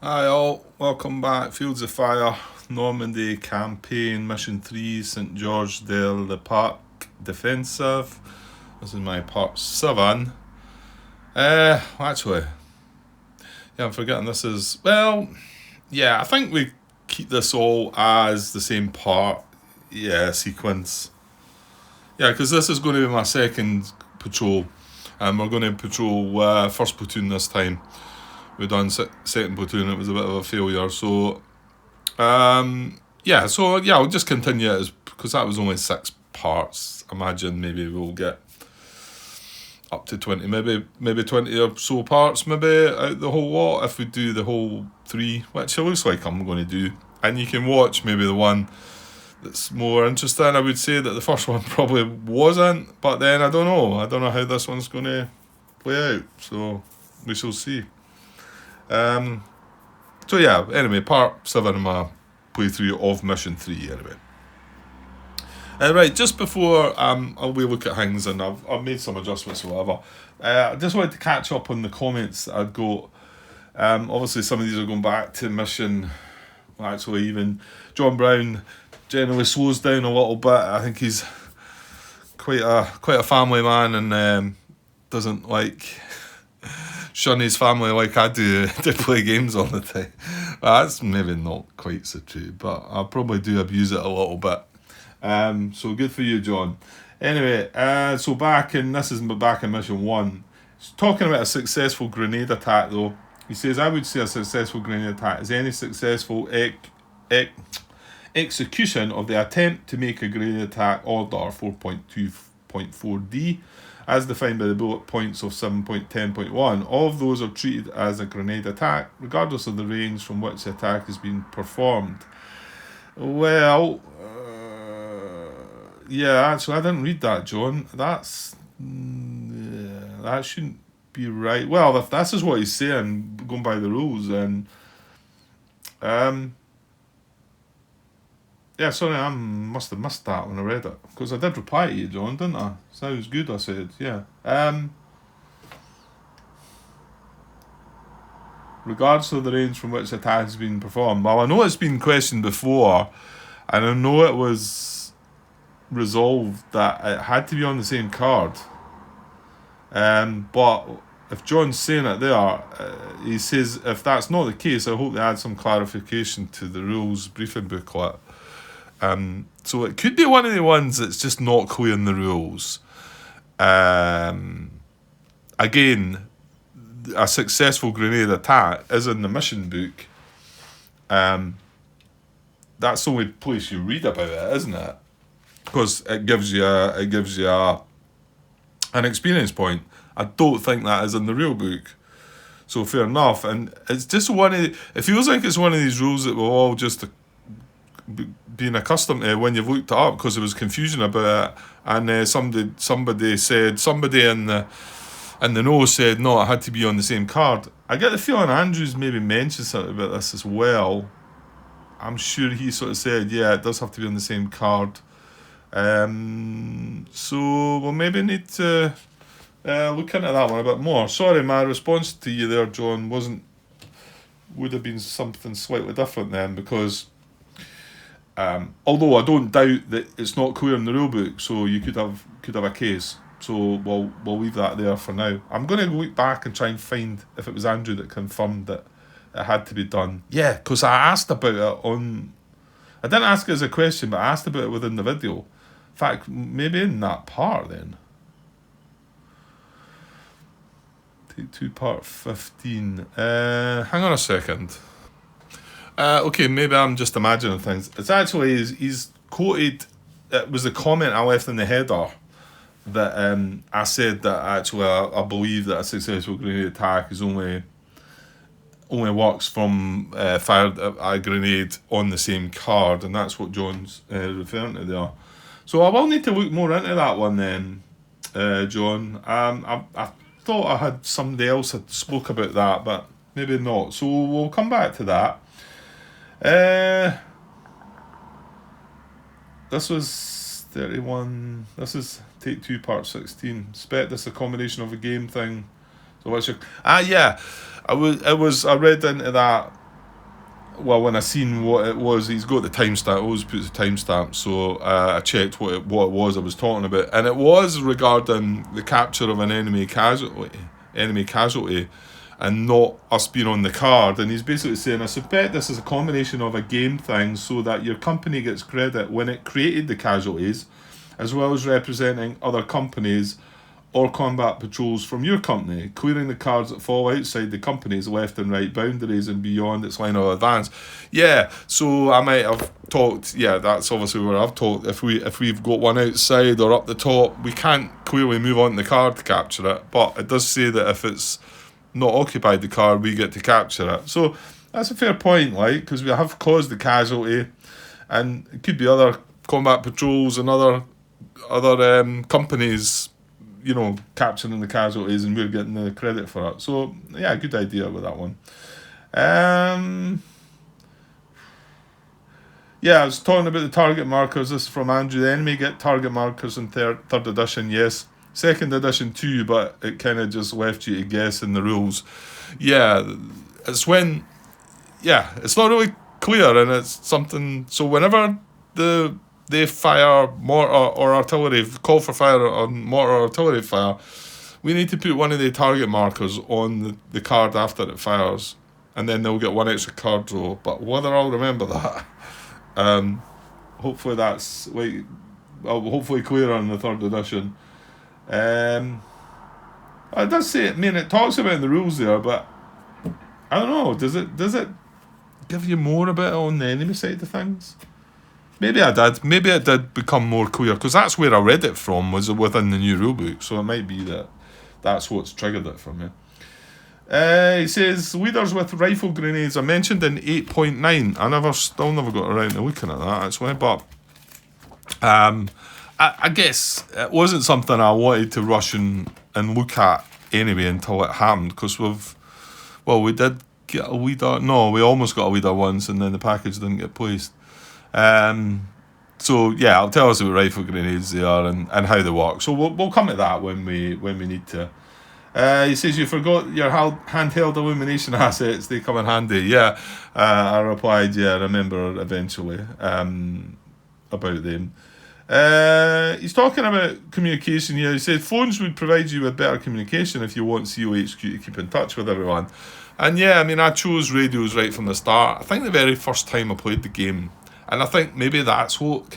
Hi all, welcome back. Fields of Fire, Normandy campaign, mission 3, St. George de Parc Defensive. This is my part 7. Actually, yeah, I'm forgetting this is, I think we keep this all as the same part, sequence. Yeah, because this is going to be my second patrol, and we're going to patrol first platoon this time. We've done second platoon, it was a bit of a failure, so I'll just continue it because that was only 6 parts. Imagine maybe we'll get up to 20, maybe 20 or so parts, maybe out the whole lot if we do the whole 3, which it looks like I'm going to do. And you can watch maybe the one that's more interesting. I would say that the first one probably wasn't, but then I don't know how this one's going to play out, so we shall see. Anyway, part 7 of my playthrough of mission 3 anyway. Right, just before we look at things, and I've made some adjustments or whatever, I just wanted to catch up on the comments that I'd got. Obviously some of these are going back to mission, actually even John Brown generally slows down a little bit. I think he's quite a family man and doesn't like shun his family like I do to play games all the time. Well, that's maybe not quite so true, but I probably do abuse it a little bit. So good for you, John. Anyway, so back in mission 1. He's talking about a successful grenade attack though. He says, I would say a successful grenade attack is any successful execution of the attempt to make a grenade attack order 4.2.4D as defined by the bullet points of 7.10.1. All of those are treated as a grenade attack, regardless of the range from which the attack is being performed. Well, actually, I didn't read that, John. That shouldn't be right. Well, if this is what he's saying, going by the rules, then sorry, I must have missed that when I read it. Because I did reply to you, John, didn't I? Sounds good, I said, yeah. Regardless of the range from which the attack has been performed. Well, I know it's been questioned before, and I know it was resolved that it had to be on the same card. But if John's saying it there, he says if that's not the case, I hope they add some clarification to the rules briefing booklet. So it could be one of the ones that's just not clear in the rules. Again, a successful grenade attack is in the mission book. That's the only place you read about it, isn't it? Because it gives you an experience point. I don't think that is in the real book. So fair enough. And it's just it feels like it's one of these rules that we're all just being accustomed to when you've looked it up, because there was confusion about it, and somebody in the know said no, it had to be on the same card. I get the feeling Andrews maybe mentioned something about this as well. I'm sure he sort of said, yeah, it does have to be on the same card. So we'll maybe need to look into that one a bit more. Sorry, my response to you there, John, would have been something slightly different then, because although I don't doubt that it's not clear in the rule book, so you could have a case. So we'll leave that there for now. I'm going to look back and try and find if it was Andrew that confirmed that it had to be done. Yeah, because I asked about it I didn't ask it as a question, but I asked about it within the video. In fact, maybe in that part then. Take 2 part 15. Hang on a second. Okay, maybe I'm just imagining things. It's actually, he's quoted, it was the comment I left in the header that I said that actually I believe that a successful grenade attack is only works from fired a grenade on the same card, and that's what John's referring to there. So I will need to look more into that one then, John. I thought I had somebody else had spoke about that, but maybe not. So we'll come back to that. This was 31. This is take 2 part 16. Spec this a combination of a game thing. So what's your I read into that well, when I seen what it was, he's got the timestamp, always puts the timestamp, so I checked what it was I was talking about, and it was regarding the capture of an enemy casualty, and not us being on the card. And he's basically saying, I suspect this is a combination of a game thing so that your company gets credit when it created the casualties, as well as representing other companies or combat patrols from your company, clearing the cards that fall outside the company's left and right boundaries and beyond its line of advance. Yeah, so I might have talked, that's obviously where I've talked, if we've got one outside or up the top, we can't clearly move on the card to capture it, but it does say that if it's not occupied the card, we get to capture it. So that's a fair point, like, because we have caused the casualty, and it could be other combat patrols and other companies, capturing the casualties, and we're getting the credit for it. So, yeah, good idea with that one. I was talking about the target markers. This is from Andrew. The enemy get target markers in third edition, yes. Second edition too, but it kind of just left you to guess in the rules. Yeah, it's when... Yeah, it's not really clear, and it's something... So whenever they fire mortar or artillery, call for fire on mortar or artillery fire, we need to put one of the target markers on the card after it fires, and then they'll get one extra card draw. But whether I'll remember that, hopefully that's hopefully clearer in the third edition. It does say, it talks about in the rules there, but I don't know, does it give you more about it on the enemy side of things? Maybe I did. Maybe it did become more clear, because that's where I read it from, was within the new rulebook. So it might be that's what's triggered it for me. He says, leaders with rifle grenades are mentioned in 8.9. I still never got around to looking at that, actually. But I guess it wasn't something I wanted to rush and look at anyway until it happened, because we did get a leader. No, we almost got a leader once, and then the package didn't get placed. So yeah, I'll tell us about rifle grenades they are and how they work. So we'll come to that when we need to. He says you forgot your handheld illumination assets. They come in handy. Yeah, I replied. Yeah, I remember eventually about them. He's talking about communication here. He said phones would provide you with better communication if you want COHQ to keep in touch with everyone. And yeah, I chose radios right from the start. I think the very first time I played the game. And I think maybe that's what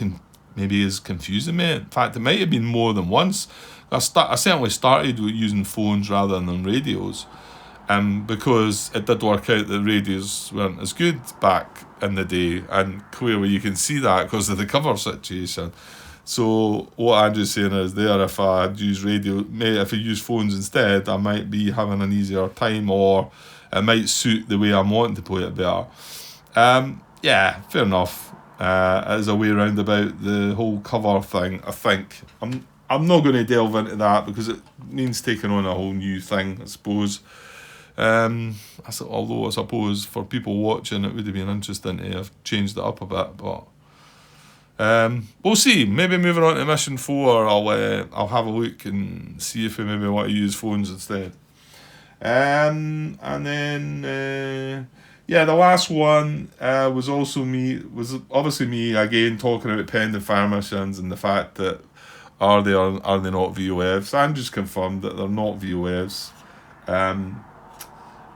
is confusing me. In fact, it might have been more than once. I certainly started with using phones rather than radios, because it did work out that radios weren't as good back in the day, and clearly you can see that because of the cover situation. So what Andrew's saying is there, if I use phones instead, I might be having an easier time, or it might suit the way I'm wanting to play it better. Yeah, fair enough. As a way round about the whole cover thing, I think I'm not going to delve into that because it means taking on a whole new thing, I suppose. Although I suppose for people watching, it would have been interesting to have changed it up a bit, but we'll see. Maybe moving on to mission 4, I'll have a look and see if we maybe want to use phones instead. And then. The last one was obviously me again talking about pending fire missions and the fact that are they not VOFs. Andrew's confirmed that they're not VOFs. And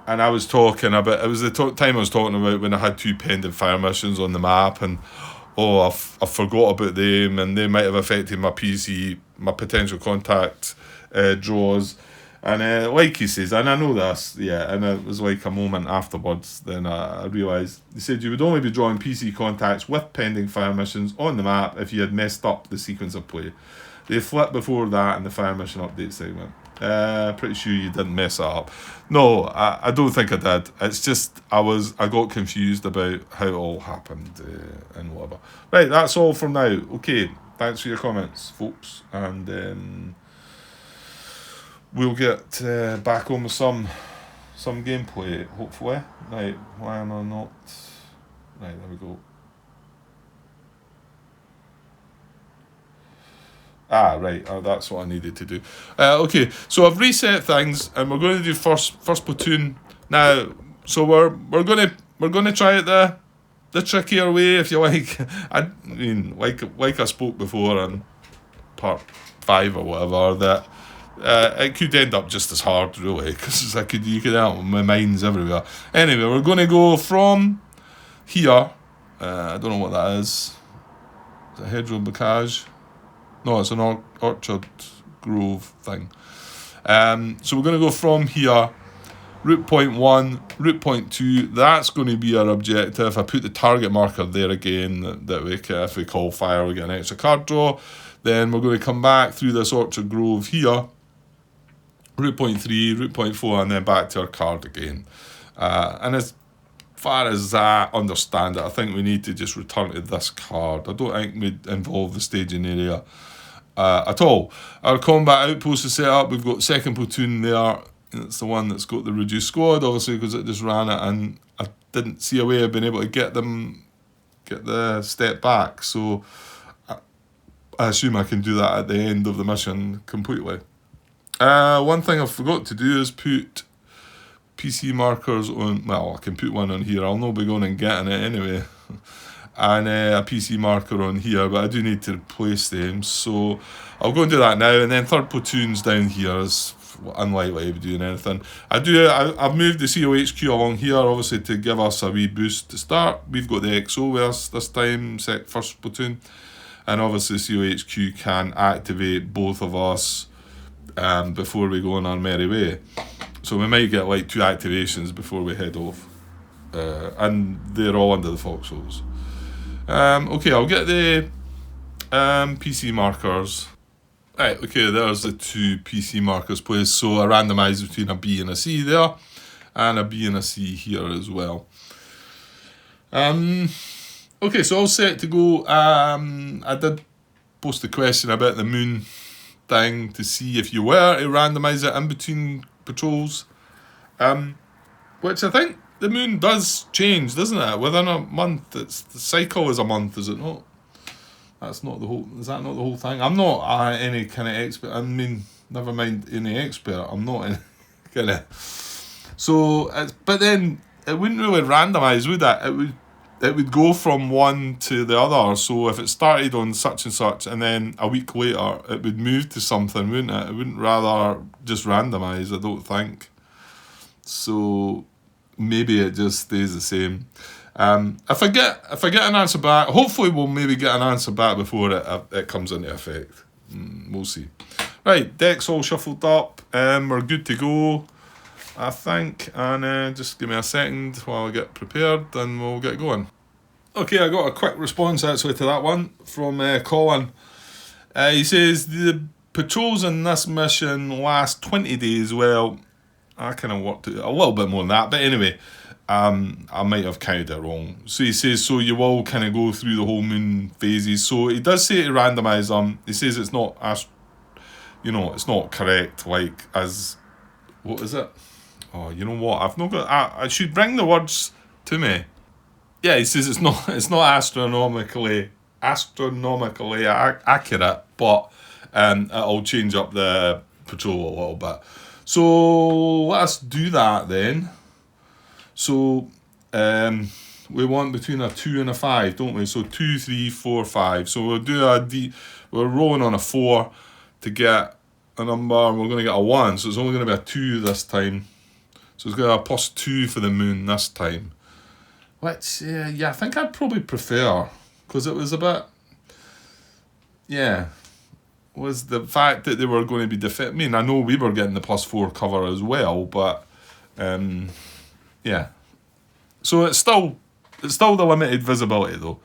I was talking about, it was the time I was talking about when I had 2 pending fire missions on the map, and I forgot about them, and they might have affected my PC, my potential contact draws. And like he says, and I know this, and it was like a moment afterwards, then I realised, he said you would only be drawing PC contacts with pending fire missions on the map if you had messed up the sequence of play. They flipped before that in the fire mission update segment. Pretty sure you didn't mess that up. No, I don't think I did. It's just I got confused about how it all happened and whatever. Right, that's all from now. Okay, thanks for your comments, folks, and we'll get back on with some gameplay, hopefully. Right, why am I not? Right, there we go. Right, that's what I needed to do. Okay, so I've reset things, and we're going to do first platoon now. So we're going to we're going to try it the trickier way, if you like. I mean, like I spoke before on part 5 or whatever, that it could end up just as hard, really, because you could have my mind's everywhere. Anyway, we're going to go from here. I don't know what that is. Is it hedgerow bocage? No, it's an orchard grove thing. So we're going to go from here. Route point 1, route point 2, that's going to be our objective. I put the target marker there again, that we can, if we call fire, we get an extra card draw. Then we're going to come back through this orchard grove here. Route point 3, route point 4, and then back to our card again. And as far as I understand it, I think we need to just return to this card. I don't think we'd involve the staging area at all. Our combat outpost is set up. We've got second platoon there. It's the one that's got the reduced squad, obviously, because it just ran it, and I didn't see a way of being able to get the step back. So I assume I can do that at the end of the mission completely. One thing I forgot to do is put PC markers on. Well, I can put one on here. I'll not be going and getting it anyway. And a PC marker on here, but I do need to place them. So I'll go and do that now. And then third platoon's down here is unlikely to be doing anything. I've moved the COHQ along here, obviously, to give us a wee boost to start. We've got the XO with us this time, first platoon. And obviously COHQ can activate both of us before we go on our merry way. So we might get like 2 activations before we head off. And they're all under the foxholes. Okay, I'll get the PC markers. Right, okay, there's the 2 PC markers placed. So I randomised between a B and a C there, and a B and a C here as well. Okay, so all set to go. I did post a question about the moon thing to see if you were to randomise it in between patrols, which I think the moon does change, doesn't it? Within a month, the cycle is a month, is it not? That's not the whole. Is that not the whole thing? I'm not any kind of expert. I mean, never mind any expert. I'm not any kind of. So, but then it wouldn't really randomise, would it? It would go from one to the other. So if it started on such and such, and then a week later it would move to something, wouldn't it? It wouldn't rather just randomise, I don't think. So maybe it just stays the same. If I get an answer back, hopefully we'll maybe get an answer back before it comes into effect. We'll see. Right, deck's all shuffled up. We're good to go, I think, and just give me a second while I get prepared and we'll get going. Okay, I got a quick response actually to that one from Colin. He says the patrols in this mission last 20 days. Well, I kind of worked it a little bit more than that, but anyway, I might have counted it wrong. So he says, so you will kind of go through the whole moon phases. So he does say to randomise them. He says it's not it's not correct, like as, what is it? Oh, you know what? I've not got. I should bring the words to me. Yeah, he says it's not astronomically accurate, but it'll change up the patrol a little bit. So let's do that then. So we want between a 2 and a 5, don't we? So 2, 3, 4, 5. So we'll do we're rolling on a 4 to get a number, and we're going to get a 1. So it's only going to be a 2 this time. So it's going to be a +2 for the moon this time. Which, I think I'd probably prefer, because it was a bit, was the fact that they were going to be I mean, I know we were getting the +4 cover as well, but, So it's still the limited visibility though.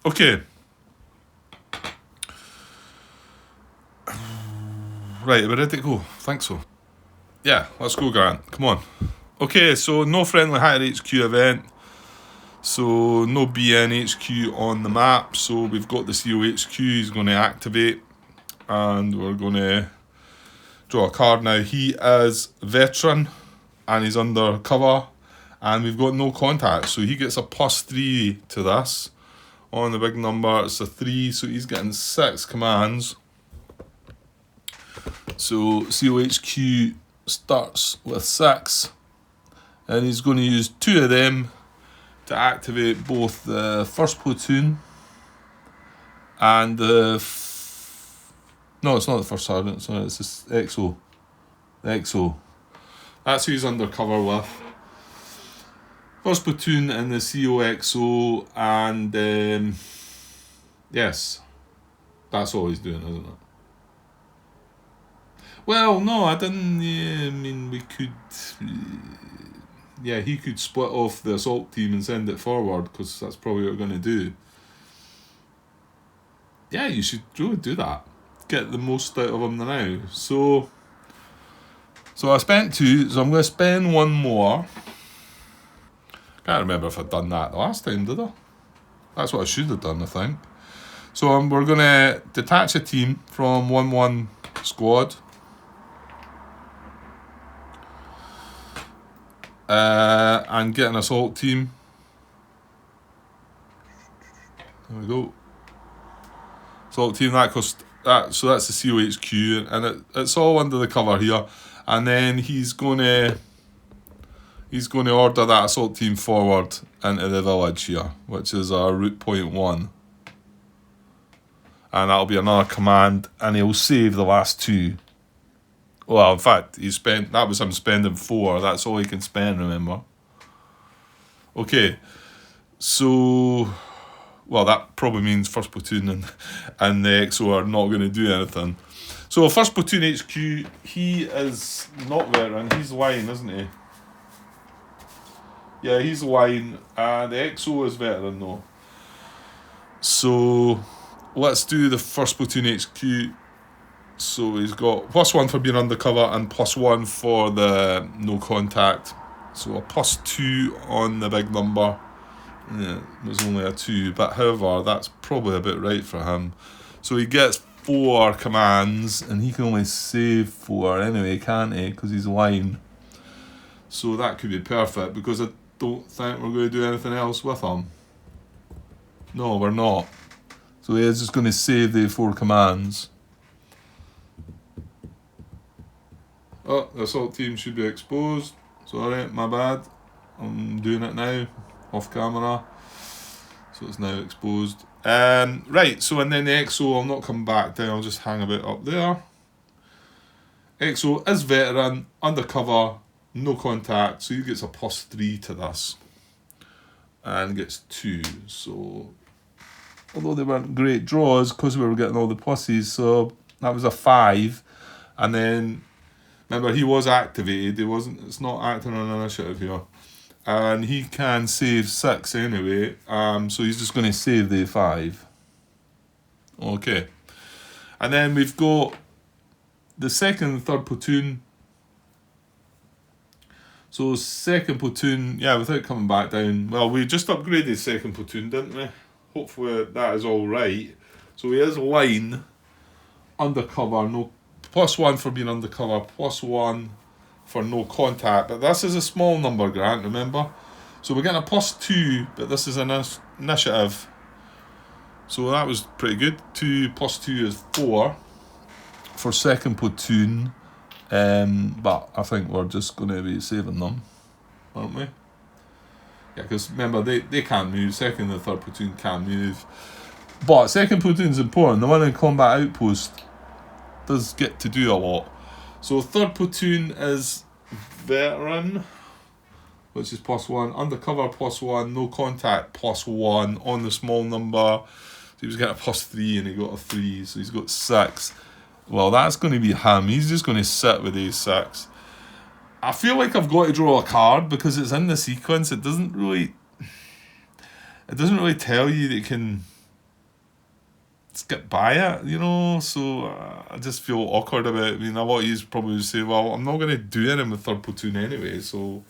Okay. Right, are we ready to go? Think so. Yeah, let's go, Grant. Come on. Okay, so no friendly Hatter HQ event. So no BN HQ on the map. So we've got the COHQ he's going to activate. And we're going to draw a card now. He is veteran and he's under cover. And we've got no contact. So he gets a +3 to this. On the big number, it's a 3. So he's getting 6 commands. So COHQ starts with 6. And he's going to use 2 of them to activate both the first platoon and the... No, it's not the first sergeant, sorry, it's this XO. The XO. That's who he's undercover with. First platoon and the COXO, and yes, that's all he's doing, isn't it? Well, no, I didn't. Yeah, I mean, we could. Yeah, he could split off the assault team and send it forward, because that's probably what we're going to do. Yeah, you should really do that. Get the most out of him now. So I spent 2, so I'm going to spend 1 more. Can't remember if I'd done that the last time, did I? That's what I should have done, I think. So we're going to detach a team from 1-1 squad. And get an assault team. There we go. Assault team, that cost that, so that's the COHQ, and it's all under the cover here. And then he's going to order that assault team forward into the village here, which is our route point 1. And that'll be another command, and he'll save the last 2. Well, in fact, that was him spending 4. That's all he can spend, remember. Okay, so, well, that probably means first platoon and the XO are not going to do anything. So first platoon HQ, he is not veteran, he's line, isn't he? Yeah, he's line, and the XO is veteran though. So let's do the first platoon HQ. So he's got +1 for being undercover and +1 for the no contact. So a +2 on the big number. Yeah, it was only a 2, but however, that's probably a bit right for him. So he gets 4 commands, and he can only save 4 anyway, can't he? Because he's line. So that could be perfect, because I don't think we're going to do anything else with him. No, we're not. So he is just going to save the 4 commands. Oh, the assault team should be exposed. Sorry, my bad. I'm doing it now, off camera. So it's now exposed. Right, so and then the XO, I'll not come back down, I'll just hang a bit up there. XO is veteran, undercover, no contact, so he gets a +3 to this. And gets 2, so... Although they weren't great draws, because we were getting all the pluses, so that was a 5. And then... Remember, he was activated. It's not acting on initiative here. And he can save 6 anyway. So he's just going to save the 5. Okay. And then we've got the second and third platoon. So second platoon, yeah, without coming back down. Well, we just upgraded second platoon, didn't we? Hopefully that is all right. So he is line, undercover, no... +1 for being undercover, +1 for no contact. But this is a small number, Grant, remember? So we're getting a +2, but this is an initiative. So that was pretty good. 2 + 2 is 4 for second platoon. But I think we're just going to be saving them, aren't we? Yeah, because remember, they can't move. Second and third platoon can't move. But second platoon's important. The one in combat outpost does get to do a lot. So third platoon is veteran, which is +1, undercover +1, no contact +1 on the small number. So he was getting a +3 and he got a 3, so he's got 6. Well, that's going to be him. He's just going to sit with A6. I feel like I've got to draw a card because it's in the sequence. It doesn't really tell you that you can skip by it, you know, so I just feel awkward about it. I mean, a lot of you probably say, well, I'm not going to do anything with third platoon anyway, so...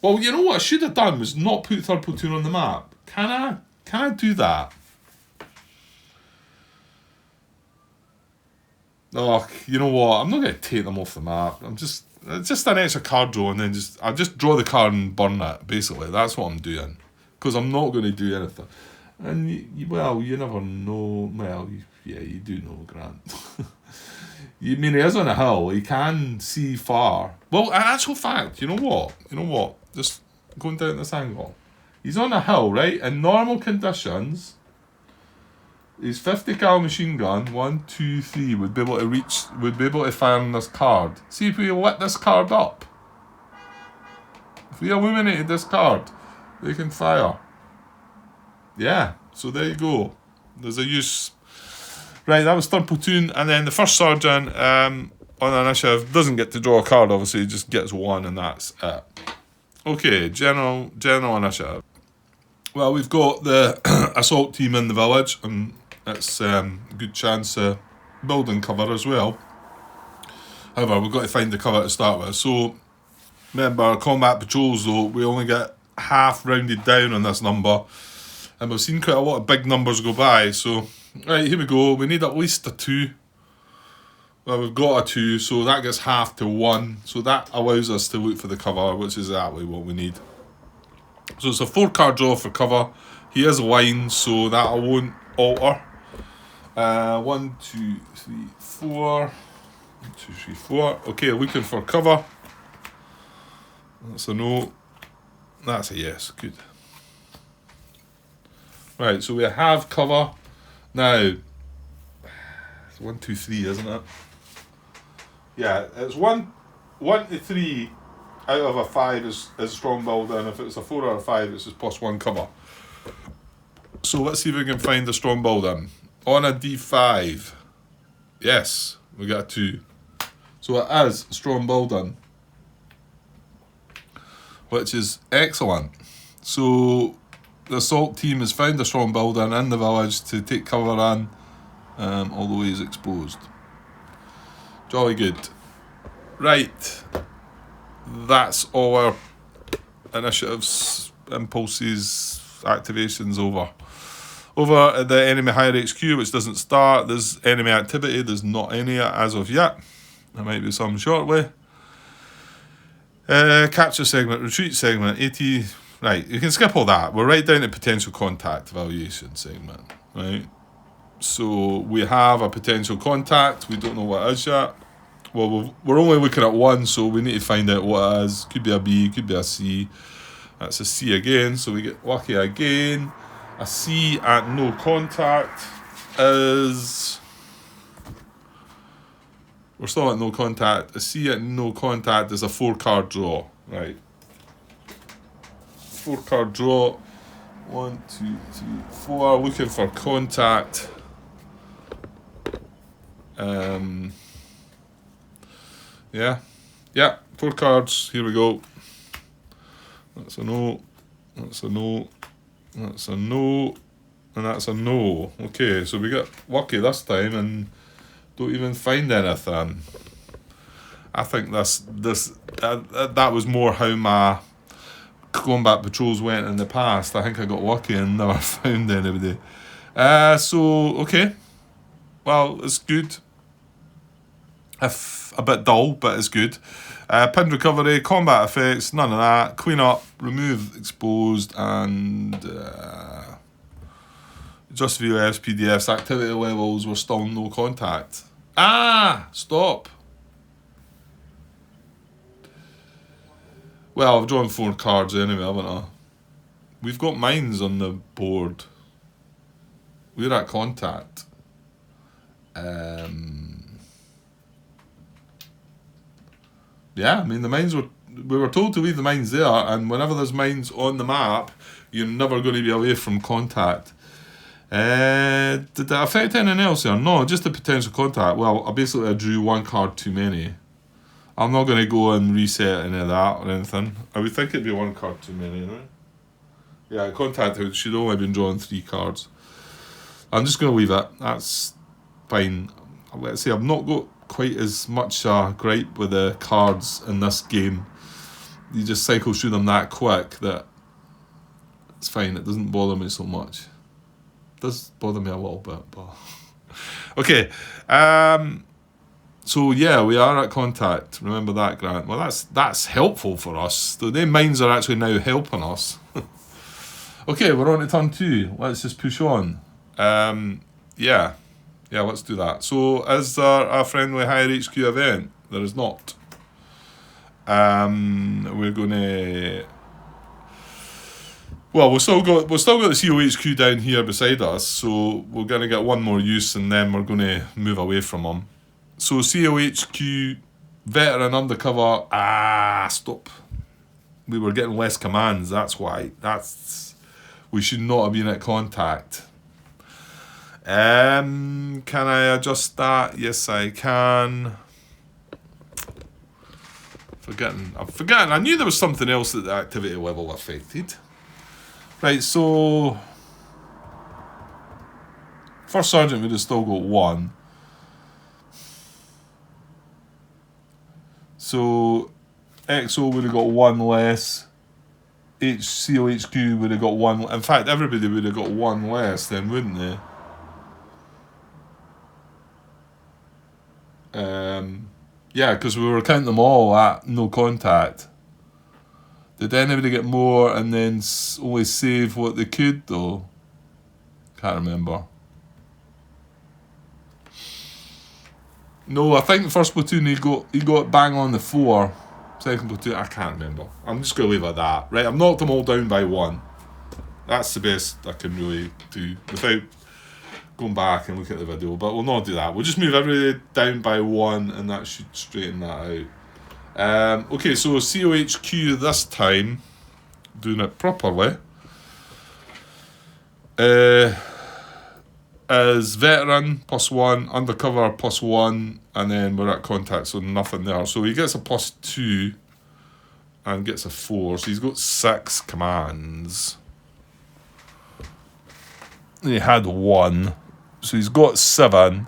Well, you know what I should have done was not put third platoon on the map. Can I do that? Oh, you know what, I'm not going to take them off the map. It's just an extra card draw, and then I just draw the card and burn it, basically. That's what I'm doing. Because I'm not going to do anything. And, you never know. Well, you do know, Grant. You mean, he is on a hill. He can see far. Well, in actual fact, you know what? Just going down this angle. He's on a hill, right? In normal conditions, his 50 cal machine gun, 1, 2, 3, would be able to fire on this card. See if we lit this card up. If we illuminated this card, they can fire. Yeah, so there you go. There's a use. Right, that was 3rd platoon, and then the 1st sergeant on initiative doesn't get to draw a card, obviously, he just gets 1, and that's it. Okay, general initiative. Well, we've got the assault team in the village, and it's a good chance of building cover as well. However, we've got to find the cover to start with. So, remember, combat patrols, though, we only get half rounded down on this number. And we've seen quite a lot of big numbers go by. So, right, here we go. We need at least a 2. Well, we've got a 2, so that gets half to 1. So that allows us to look for the cover, which is exactly what we need. So it's a 4-card draw for cover. He is line, so that won't alter. 1, 2, 3, 4. 1, 2, 3, 4. Okay, looking for cover. That's a no. That's a yes. Good. Right, so we have cover. Now, it's 1, 2, 3, isn't it? Yeah, it's 1 to 3 out of a 5 is strong build, and if it's a 4 or a 5, it's just +1 cover. So let's see if we can find the strong build in. On a D5. Yes, we got a 2. So it is strong building, which is excellent. So the assault team has found a strong building in the village to take cover on, although he's exposed. Jolly good. Right. That's all our initiatives, impulses, activations over. Over at the enemy higher HQ, which doesn't start, there's enemy activity. There's not any as of yet. There might be some shortly. Capture segment, retreat segment, AT. Right, you can skip all that. We're right down to potential contact evaluation segment. Right. So we have a potential contact. We don't know what it is yet. Well, we're only looking at 1, so we need to find out what it is. Could be a B, could be a C. That's a C again, so we get lucky again. A C at no contact is... We're still at no contact. A C at no contact is a 4-card draw. Right. 4-card draw. 1, 2, 3, 4. Looking for contact. Yeah, 4 cards. Here we go. That's a no. That's a no. That's a no. And that's a no. Okay, so we got lucky this time and don't even find anything. I think that was more how my combat patrols went in the past. I think I got lucky and never found anybody. So, okay. Well, it's good. If a bit dull, but it's good. Pinned recovery, combat effects, none of that. Clean up, remove exposed, and just VOFs, PDFs, activity levels were still no contact. Stop. Well, I've drawn 4 cards anyway, haven't I? We've got mines on the board. We're at contact. Yeah, I mean, the mines we were told to leave the mines there, and whenever there's mines on the map, you're never going to be away from contact. Did that affect anything else here? No, just the potential contact. Well, I drew 1 card too many. I'm not going to go and reset any of that or anything. I would think it'd be 1 card too many, right? Yeah, contact should only have been drawing 3 cards. I'm just going to leave it. That's fine. Let's say I've not got quite as much gripe with the cards in this game. You just cycle through them that quick that it's fine. It doesn't bother me so much. It does bother me a little bit, but okay. So yeah, we are at contact. Remember that, Grant. Well, that's helpful for us. So the mines are actually now helping us. Okay, we're on to turn 2. Let's just push on. Yeah, let's do that. So is there a friendly higher HQ event? There is not. We're gonna. Well, we've still got the COHQ down here beside us, so we're gonna get one more use, and then we're gonna move away from them. So COHQ, veteran undercover. Stop. We were getting less commands. That's why. We should not have been at contact. Can I adjust that? Yes, I can. I'm forgetting. I knew there was something else that the activity level affected. Right, so first sergeant would have still got 1. So XO would have got 1 less. COHQ would have got 1. In fact, everybody would have got 1 less then, wouldn't they? Yeah, because we were counting them all at no contact. Did anybody get more and then only save what they could though? Can't remember. No, I think the first platoon he got bang on the 4. Second platoon, I can't remember. I'm just going to leave it at that. Right, I've knocked them all down by 1. That's the best I can really do without going back and look at the video. But we'll not do that. We'll just move everybody down by 1 and that should straighten that out. Okay, so COHQ this time, doing it properly, is veteran +1, undercover +1, and then we're at contact, so nothing there. So he gets a +2 and gets a 4, so he's got 6 commands. And he had 1, so he's got 7.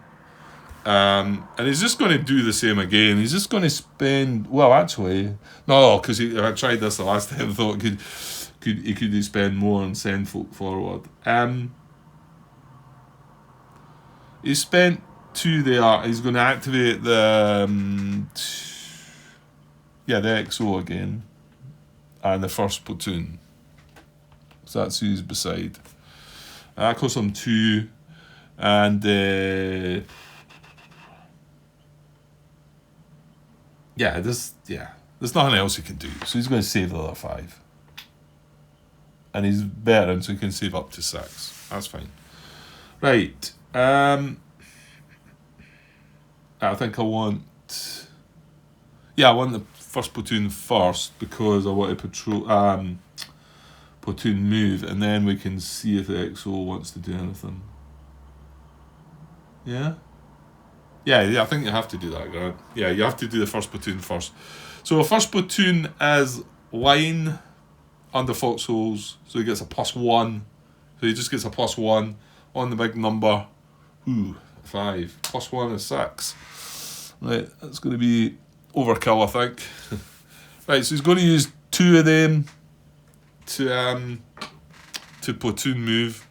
And he's just going to do the same again. He's just going to spend. Well, actually, no, because I tried this the last time. I thought he could spend more and send folk forward. He spent 2 there. He's going to activate the XO again, and the first platoon. So that's who's beside. That costs him 2, and. There's nothing else he can do. So he's going to save the other 5. And he's veteran, so he can save up to 6. That's fine. Right. I think I want the first platoon first because I want to platoon move, and then we can see if the XO wants to do anything. Yeah? Yeah, I think you have to do that, Grant. Yeah, you have to do the first platoon first. So the first platoon is line under foxholes, so he gets a +1. So he just gets a +1 on the big number. 5. +1 is 6. Right, that's going to be overkill, I think. Right, so he's going to use 2 of them to platoon move.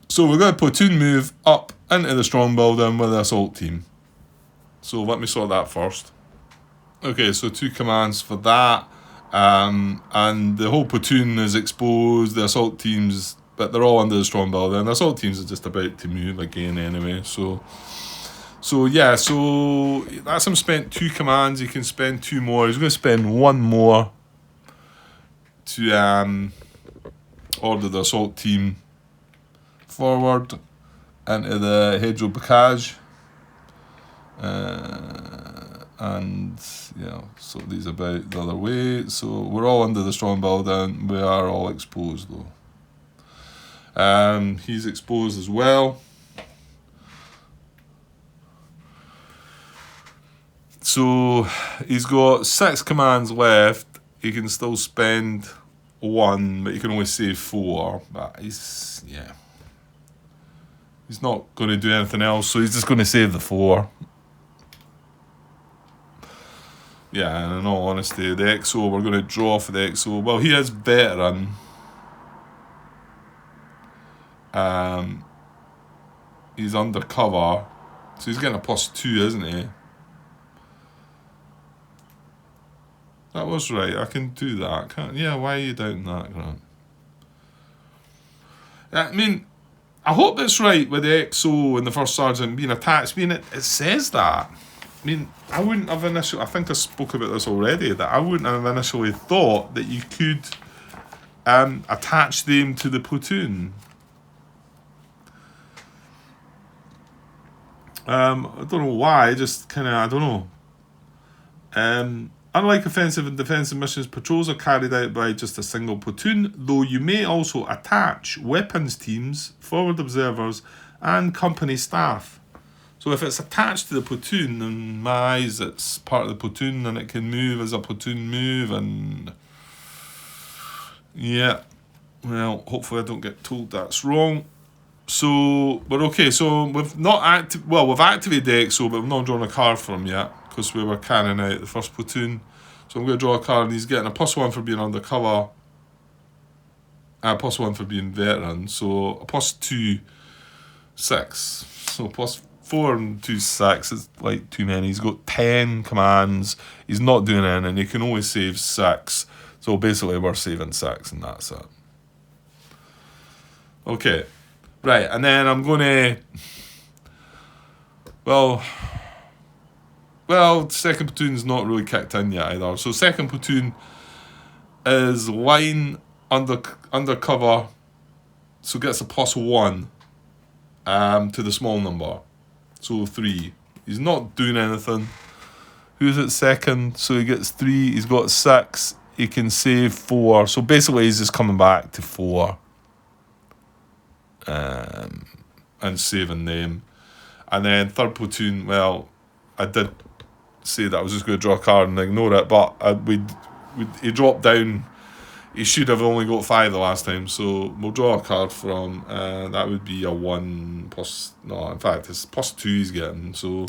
So we're going to platoon move up into the strong building with the assault team. So let me sort that first. Okay, so 2 commands for that. And the whole platoon is exposed, the assault teams, but they're all under the strong building. The assault teams are just about to move again anyway. So that's him spent 2 commands. He can spend 2 more. He's going to spend 1 more to order the assault team forward into the hedgerow bocage, and so these about the other way. So we're all under the strong building. We are all exposed though. He's exposed as well. So he's got 6 commands left. He can still spend 1, but he can only save 4. But he's not going to do anything else, so he's just going to save the 4. Yeah, and in all honesty, the XO, we're going to draw for the XO. Well, he is veteran. He's undercover, so he's getting a +2, isn't he? That was right, I can do that. Why are you doubting that, Grant? I mean, I hope that's right with the XO and the first sergeant being attached. It says that. mean, I wouldn't have initially, I think I spoke about this already, that I wouldn't have initially thought that you could attach them to the platoon. I don't know why, just kind of, I don't know. Unlike offensive and defensive missions, patrols are carried out by just a single platoon, though you may also attach weapons teams, forward observers, and company staff. So if it's attached to the platoon, in my eyes it's part of the platoon and it can move as a platoon move, and yeah, well, hopefully I don't get told that's wrong. So, but okay, so we've activated the XO, but we've not drawn a card for him yet, because we were carrying out the first platoon. So I'm going to draw a card, and he's getting a +1 for being undercover, a +1 for being veteran, so a +2, 6. So +4 and 2, 6 is like too many. He's got 10 commands, he's not doing anything, and he can only save 6. So basically we're saving 6, and that's it. Okay. Right, and then I'm going to... Well, second platoon's not really kicked in yet either. So second platoon is line undercover, so gets a +1 to the small number. So 3. He's not doing anything. Who's at second? So he gets 3. He's got 6. He can save 4. So basically he's just coming back to 4. And saving them. And then third platoon, well, I did say that I was just going to draw a card and ignore it, but he dropped down. He should have only got 5 the last time, so we'll draw a card from. That would be a 1 plus. No, in fact, it's +2 he's getting. So,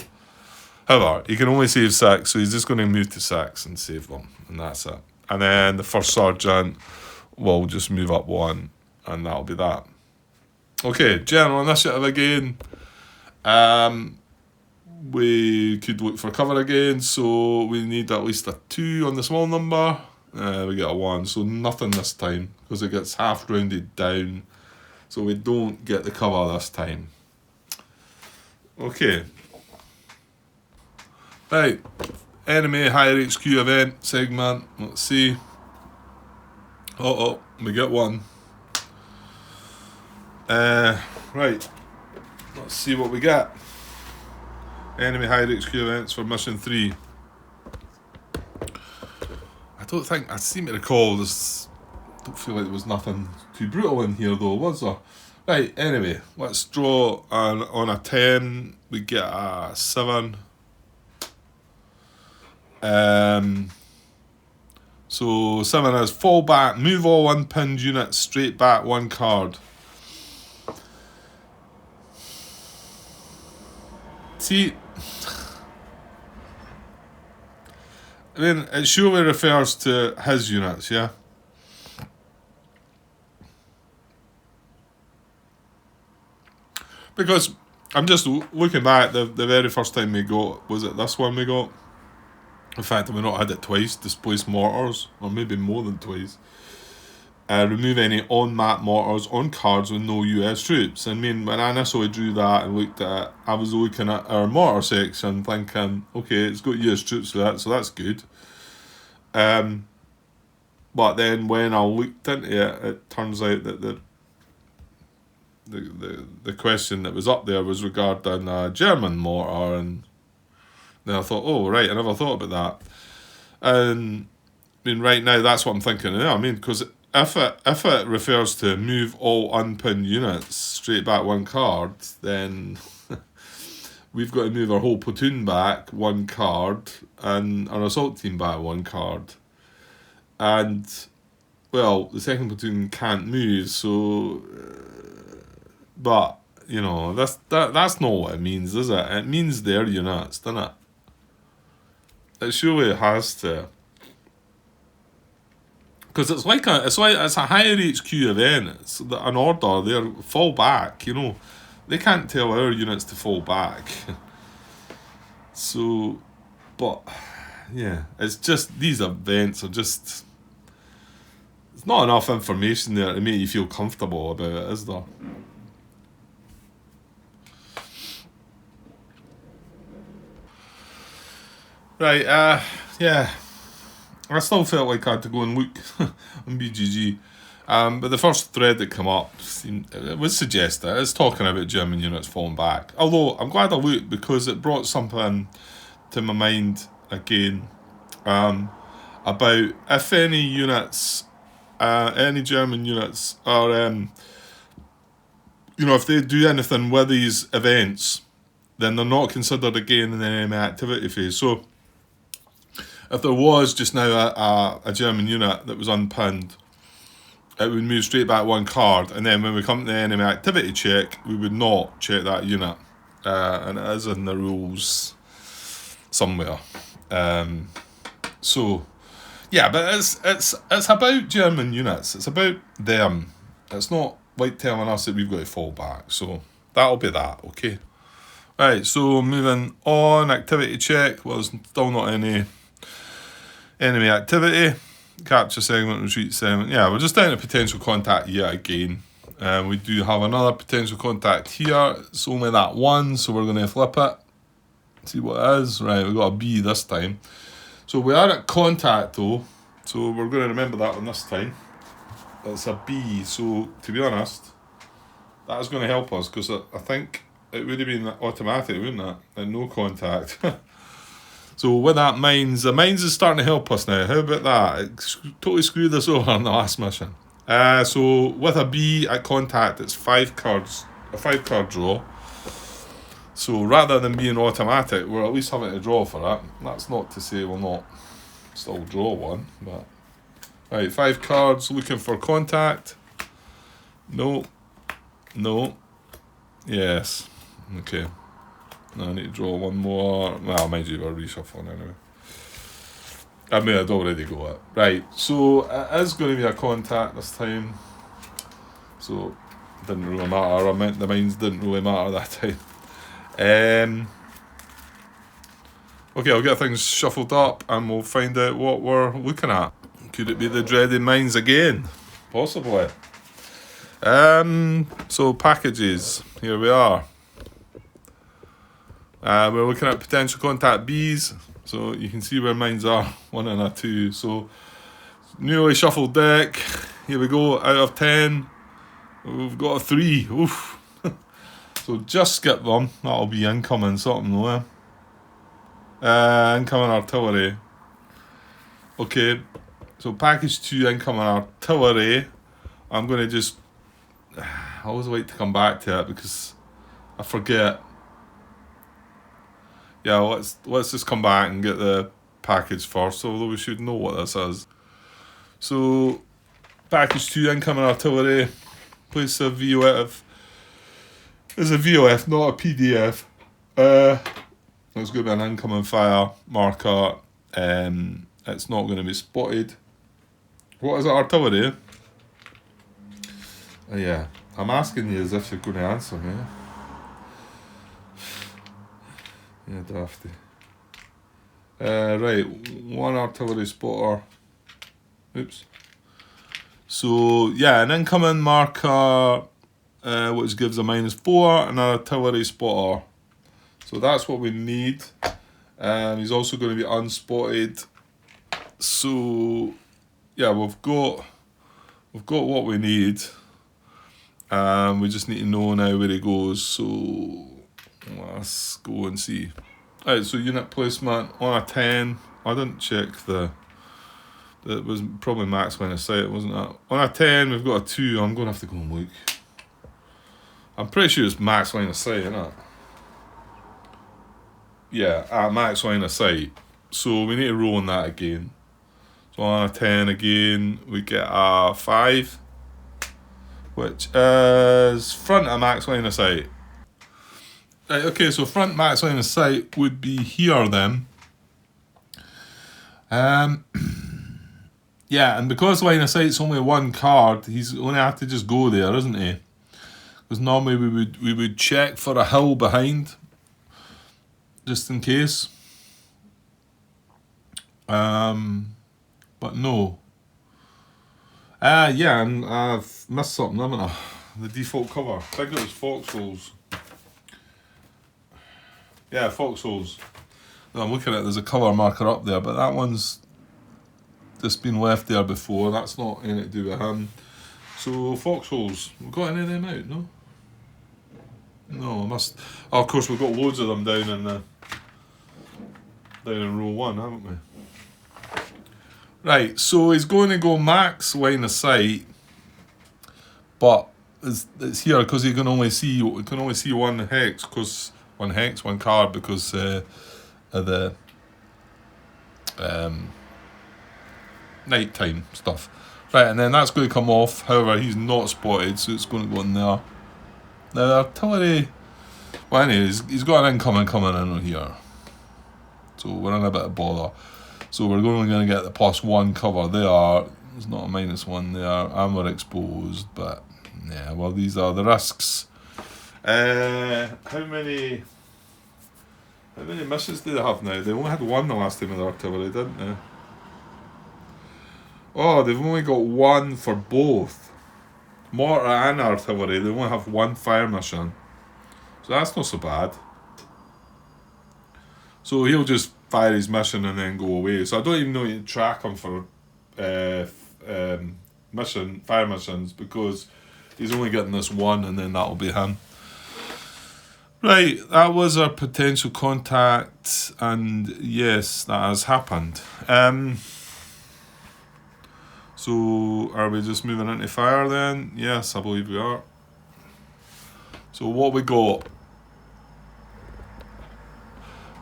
however, he can only save 6, so he's just going to move to 6 and save them, and that's it. And then the first sergeant will just move up 1, and that'll be that. Okay, general initiative again. We could look for cover again, so we need at least a 2 on the small number. We get a 1, so nothing this time, because it gets half rounded down, so we don't get the cover this time. Okay. Right, enemy higher HQ event segment, let's see. We get 1. Right, let's see what we get. Enemy higher HQ events for mission 3. I seem to recall this. Don't feel like there was nothing too brutal in here though, was there? Right, anyway, let's draw on a 10, we get a 7. So 7 is fall back, move all unpinned units straight back 1 card. See, I mean, it surely refers to his units, yeah? Because I'm just looking back, the very first time we got, was it this one we got? In fact, we not had it twice, displaced mortars, or maybe more than twice. Remove any on-map mortars on cards with no US troops. I mean, when I initially drew that and looked at it, I was looking at our mortar section thinking, okay, it's got US troops for that, so that's good. But then when I looked into it, it turns out that the question that was up there was regarding a German mortar, and then I thought, oh right, I never thought about that. And I mean, right now that's what I'm thinking. Yeah, I mean, because if it refers to move all unpinned units straight back 1 card, then we've got to move our whole platoon back 1 card and our assault team back 1 card. And well, the second platoon can't move, so but you know, that's not what it means, is it? It means their units, doesn't it? It surely has to. Because it's a higher HQ event. It's an order. They fall back. You know, they can't tell our units to fall back. So, but yeah, it's just these events are just. There's not enough information there to make you feel comfortable about it, is there? Right, yeah. I still felt like I had to go and look on BGG. But the first thread that came up it would suggest that it's talking about German units falling back. Although I'm glad I looked because it brought something to my mind again about if any units, any German units are, if they do anything with these events, then they're not considered again in the enemy activity phase. So if there was just now a German unit that was unpinned, it would move straight back one card, and then when we come to the enemy activity check, we would not check that unit, and it is in the rules somewhere. So yeah, but it's about German units. It's about them. It's not like telling us that we've got to fall back. So that'll be that. Okay. Right. So moving on, activity check. Well, there's still not any enemy activity. Capture segment, retreat segment. Yeah, we're just down to potential contact yet again. We do have another potential contact here. It's only that one, so we're going to flip it. See what it is. Right, we've got a B this time. So we are at contact though, so we're going to remember that one this time. It's a B, so to be honest, that is going to help us, because I think it would have been automatic, wouldn't it? And no contact. So with that, the mines is starting to help us now. How about that? It totally screwed us over on the last mission. So with a B at contact, it's 5 cards, a 5-card draw. So rather than being automatic, we're at least having to draw for it. That's not to say we'll not still draw one, but right, 5 cards, looking for contact. No. Yes. Okay. I need to draw one more. Well, mind you, we're reshuffling anyway. I mean, I'd already got it. Right, so it is going to be a contact this time. So, didn't really matter. I meant the mines didn't really matter that time. Okay, I'll get things shuffled up and we'll find out what we're looking at. Could it be the dreaded mines again? Possibly. So, packages. Here we are. We're looking at potential contact Bs, so you can see where mines are, 1 and a 2. So newly shuffled deck, here we go, out of 10, we've got a 3, oof. So just skip them, that'll be incoming something though. Incoming artillery. Okay, so package 2 incoming artillery. I'm going to just, I always like to come back to it because I forget. Yeah, let's just come back and get the package first, although we should know what this is. So, package 2 incoming artillery. Place a VOF. It's a VOF, not a PDF. It's going to be an incoming fire marker. It's not going to be spotted. What is it, artillery? Yeah, I'm asking you as if you're going to answer me. Yeah, dafty. Right, 1 artillery spotter. Oops. So, yeah, an incoming marker, which gives a -4, and an artillery spotter. So that's what we need. He's also going to be unspotted. So, yeah, we've got what we need. We just need to know now where he goes. So, let's go and see. Alright, so unit placement on a 10. I didn't check it was probably max line of sight, wasn't it? On a 10, we've got a 2. I'm going to have to go and look. I'm pretty sure it's max line of sight, isn't it? Yeah, at max line of sight. So we need to roll on that again. So on a 10 again, we get a 5, which is front of max line of sight. Right, okay, so front max line of sight would be here then. Yeah, and because line of sight's only 1 card, he's going to have to just go there, isn't he? Because normally we would check for a hill behind, just in case. But no. Yeah, and I've missed something, haven't I? The default cover. I think it was foxholes. Yeah, foxholes. I'm looking at, there's a colour marker up there, but that one's just been left there before. That's not anything to do with him. So foxholes, we've got any of them out? No. No, I must. Oh, of course, we've got loads of them down in row 1, haven't we? Right. So he's going to go max line of sight, but it's here because he can only see one hex, one card because of the nighttime stuff. Right, and then that's going to come off. However, he's not spotted, so it's going to go in there. Now the artillery, well anyways, he's got an incoming coming in on here. So we're in a bit of bother. So we're only going to get the +1 cover there. There's not a -1 there, and we're exposed, but yeah, well these are the risks. How many missions do they have now? They only had one the last time with the artillery, didn't they? Oh, they've only got one for both. Mortar and artillery, they only have one fire mission. So that's not so bad. So he'll just fire his mission and then go away. So I don't even know you can track him for fire missions, because he's only getting this one and then that'll be him. Right, that was our potential contact, and yes, that has happened. So are we just moving into fire then? Yes, I believe we are. So what we got?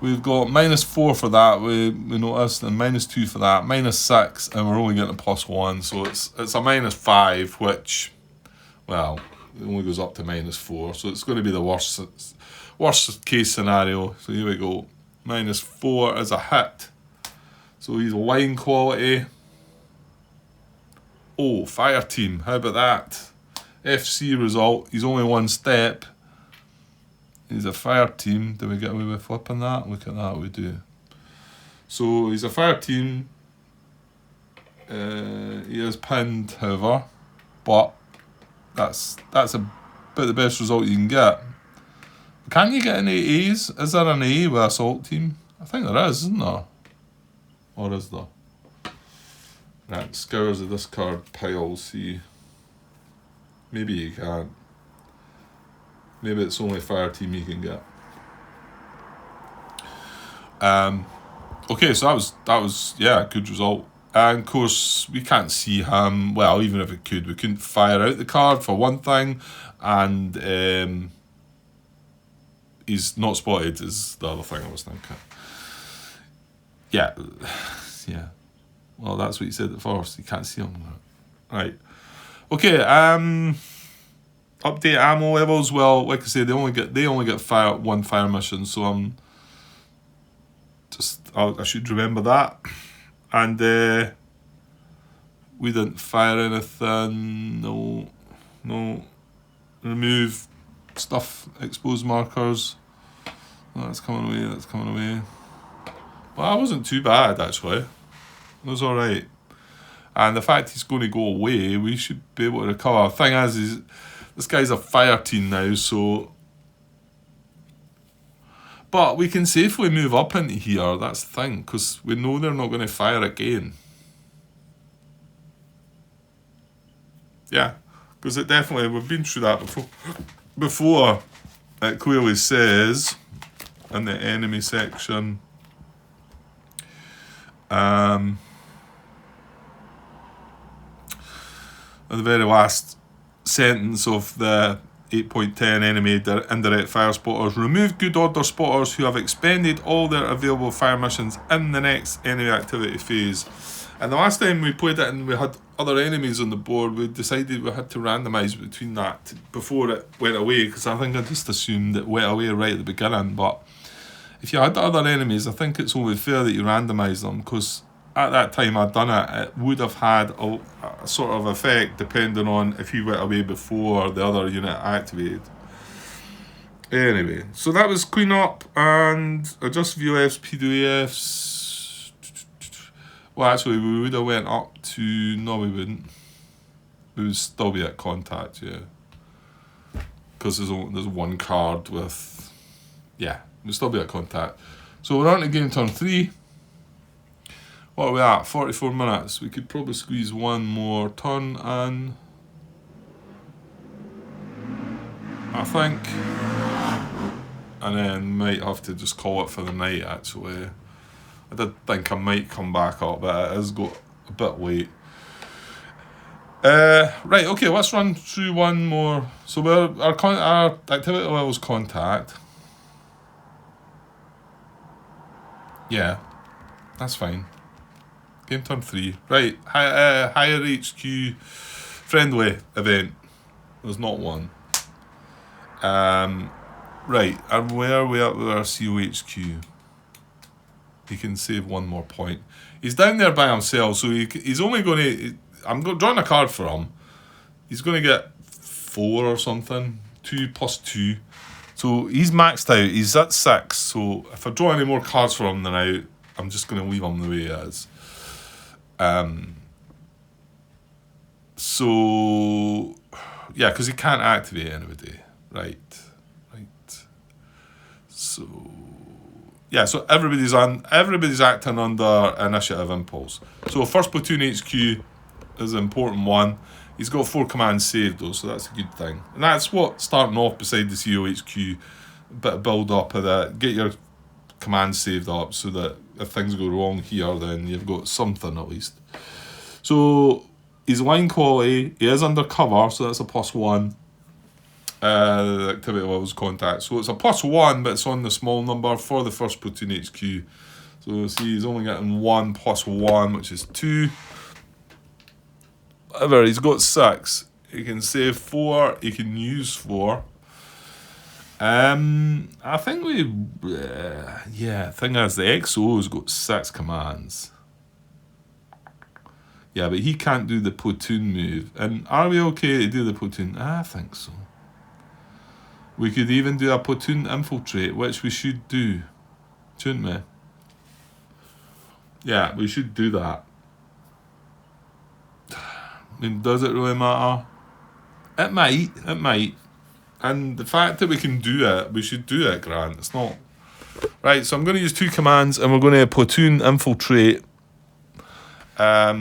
We've got -4 for that, we noticed, and -2 for that, -6, and we're only getting a +1, so it's a -5, which, well, it only goes up to -4, so it's going to be the worst case scenario. So here we go, -4 as a hit. So he's line quality. Oh, fire team, how about that? FC result, he's only one step. He's a fire team. Do we get away with flipping that? Look at that, we do. So he's a fire team. He is pinned, however, but that's about the best result you can get. Can you get any A's? Is there an A with assault team? I think there is, isn't there? Or is there? Right, scours the discard pile, see. Maybe you can't. Maybe it's only fire team you can get. Okay, so that was yeah, a good result. And of course we can't see him. Well, even if we couldn't fire out the card for one thing, and he's not spotted is the other thing I was thinking. Yeah. Yeah. Well, that's what you said at first. You can't see him. Right. Okay. Update ammo levels. Well, like I say, they only get one fire mission. So I should remember that. And we didn't fire anything. No. Remove stuff. Expose markers. Oh, that's coming away. Well, that wasn't too bad actually. It was alright. And the fact he's going to go away, we should be able to recover. The thing is this guy's a fire team now, so... But we can safely move up into here, that's the thing, because we know they're not going to fire again. Yeah, because it definitely, we've been through that before. It clearly says in the enemy section... at the very last sentence of the 8.10 enemy indirect fire spotters, remove good order spotters who have expended all their available fire missions in the next enemy activity phase. And the last time we played it and we had other enemies on the board, we decided we had to randomise between that before it went away, because I think I just assumed it went away right at the beginning. But if you had other enemies, I think it's only fair that you randomise them, because at that time I'd done it, it would have had a sort of effect depending on if you went away before the other unit activated. Anyway, so that was clean up and adjust VOFs, PWFs. Well, actually, we would have went up to... No, we wouldn't. We would still be at contact, yeah. Because there's one card with... Yeah, we'd still be at contact. So we're on to game turn 3. What are we at? 44 minutes. We could probably squeeze one more turn and I think, and then might have to just call it for the night actually. I did think I might come back up, but it has got a bit late. Right, okay, let's run through one more. So our activity level is contact. Yeah, that's fine. Game turn 3. Right, higher HQ friendly event. There's not one. Right, and where are we at with our COHQ? He can save one more point. He's down there by himself, so he's only going to... I'm drawing a card for him. He's going to get 4 or something. 2 plus 2. So he's maxed out. He's at 6. So if I draw any more cards for him than out, I'm just going to leave him the way he is. So... Yeah, because he can't activate anybody. Right. So... Yeah, so everybody's acting under initiative impulse. So first platoon HQ is an important one. He's got 4 commands saved though, so that's a good thing. And that's what starting off beside the COHQ, a bit of build up of that. Get your commands saved up so that if things go wrong here, then you've got something at least. So he's line quality. He is undercover, so that's a +1. The activity levels contact. So it's a +1, but it's on the small number for the first platoon HQ. So see, he's only getting 1 + 1, which is 2. However, he's got 6. He can save 4. He can use 4. I think thing is the XO's got 6 commands. Yeah, but he can't do the platoon move. And are we okay to do the platoon? I think so. We could even do a platoon infiltrate, which we should do, shouldn't we? Yeah, we should do that. I mean, does it really matter? It might. And the fact that we can do it, we should do it, Grant. It's not... Right, so I'm going to use 2 commands, and we're going to platoon infiltrate. I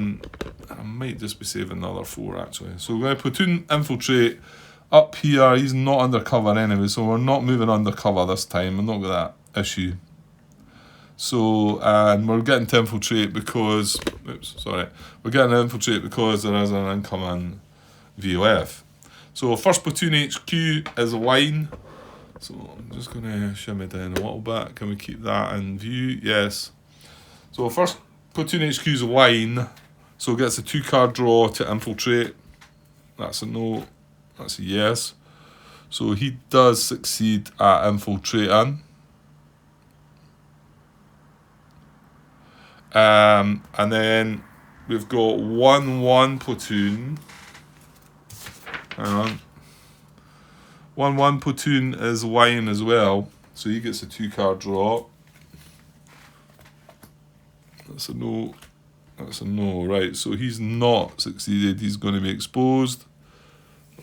might just be saving another 4, actually. So we're going to platoon infiltrate. Up here, he's not undercover anyway, so we're not moving undercover this time. We're not got that issue. So, and we're getting to infiltrate because... We're getting to infiltrate because there is an incoming VOF. So, first platoon HQ is a line. So, I'm just going to shimmy down a little bit. Can we keep that in view? Yes. So, first platoon HQ is a line. So, gets a 2-card draw to infiltrate. That's a no. That's a yes. So he does succeed at infiltrating. And then we've got 1-1 platoon. Hang on. 1-1 platoon is line as well. So he gets a 2-card draw. That's a no. That's a no. Right, so he's not succeeded. He's going to be exposed.